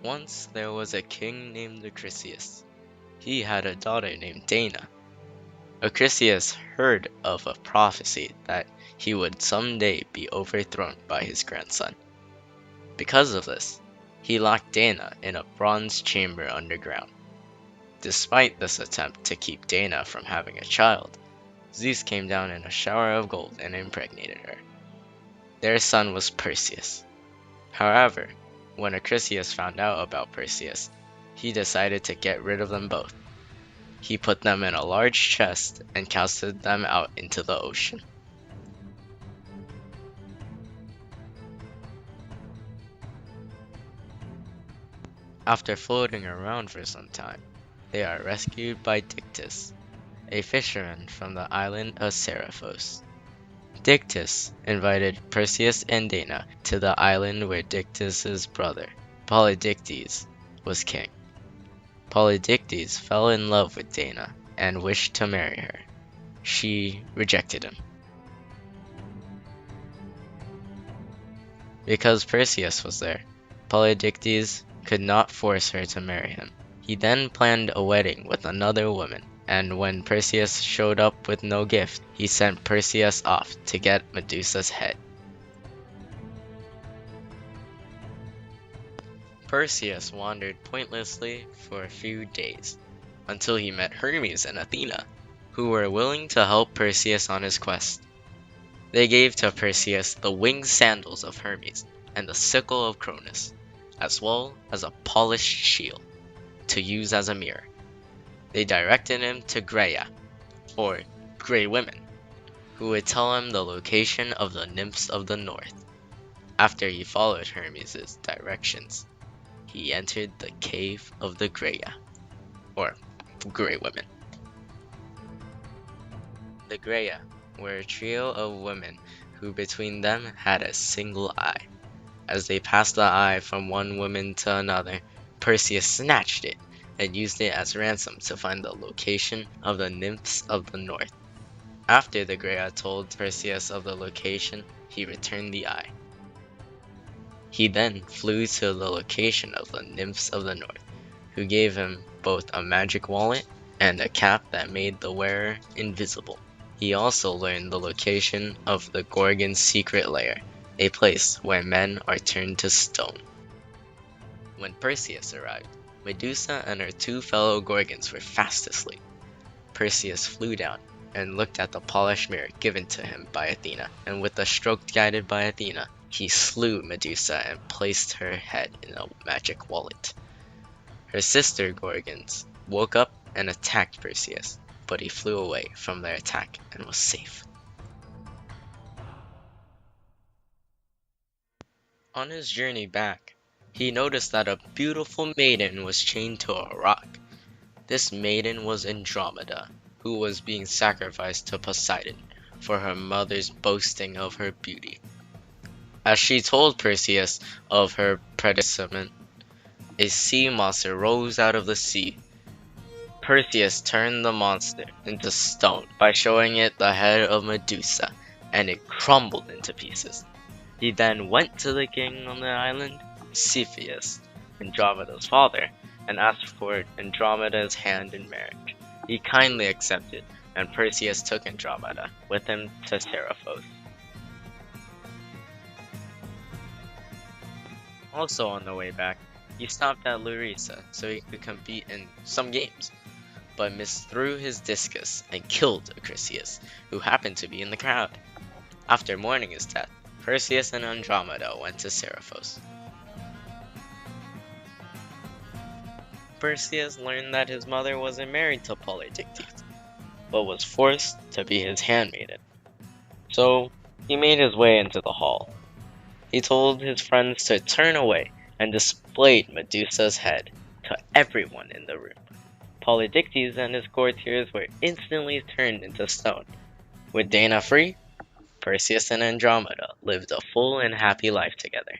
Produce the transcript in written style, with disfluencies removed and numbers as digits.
Once there was a king named Perseus. He had a daughter named Dana. Perseus heard of a prophecy that he would someday be overthrown by his grandson. Because of this, he locked Dana in a bronze chamber underground. Despite this attempt to keep Dana from having a child, Zeus came down in a shower of gold and impregnated her. Their son was Perseus. However, when Acrisius found out about Perseus, he decided to get rid of them both. He put them in a large chest and casted them out into the ocean. After floating around for some time, they are rescued by Dictys, a fisherman from the island of Seriphos. Dictys invited Perseus and Dana to the island where Dictys's brother, Polydectes, was king. Polydectes fell in love with Dana and wished to marry her. She rejected him. Because Perseus was there, Polydectes could not force her to marry him. He then planned a wedding with another woman, and when Perseus showed up with no gift, he sent Perseus off to get Medusa's head. Perseus wandered pointlessly for a few days, until he met Hermes and Athena, who were willing to help Perseus on his quest. They gave to Perseus the winged sandals of Hermes and the sickle of Cronus, as well as a polished shield, to use as a mirror. They directed him to Graea, or Grey Women, who would tell him the location of the nymphs of the north. After he followed Hermes' directions, he entered the cave of the Graea, or Grey Women. The Graea were a trio of women who between them had a single eye. As they passed the eye from one woman to another, Perseus snatched it and used it as ransom to find the location of the nymphs of the north. After the Graea told Perseus of the location, he returned the eye. He then flew to the location of the nymphs of the north, who gave him both a magic wallet and a cap that made the wearer invisible. He also learned the location of the Gorgon's secret lair, a place where men are turned to stone. When Perseus arrived, Medusa and her two fellow Gorgons were fast asleep. Perseus flew down and looked at the polished mirror given to him by Athena, and with a stroke guided by Athena, he slew Medusa and placed her head in a magic wallet. Her sister Gorgons woke up and attacked Perseus, but he flew away from their attack and was safe. On his journey back, he noticed that a beautiful maiden was chained to a rock. This maiden was Andromeda, who was being sacrificed to Poseidon for her mother's boasting of her beauty. As she told Perseus of her predicament, a sea monster rose out of the sea. Perseus turned the monster into stone by showing it the head of Medusa, and it crumbled into pieces. He then went to the king on the island, Cepheus, Andromeda's father, and asked for Andromeda's hand in marriage. He kindly accepted, and Perseus took Andromeda with him to Seriphos. Also on the way back, he stopped at Larissa so he could compete in some games, but misthrew his discus and killed Acrisius, who happened to be in the crowd. After mourning his death, Perseus and Andromeda went to Seriphos. Perseus learned that his mother wasn't married to Polydectes, but was forced to be his handmaiden. So he made his way into the hall. He told his friends to turn away and displayed Medusa's head to everyone in the room. Polydectes and his courtiers were instantly turned into stone. With Dana free, Perseus and Andromeda lived a full and happy life together.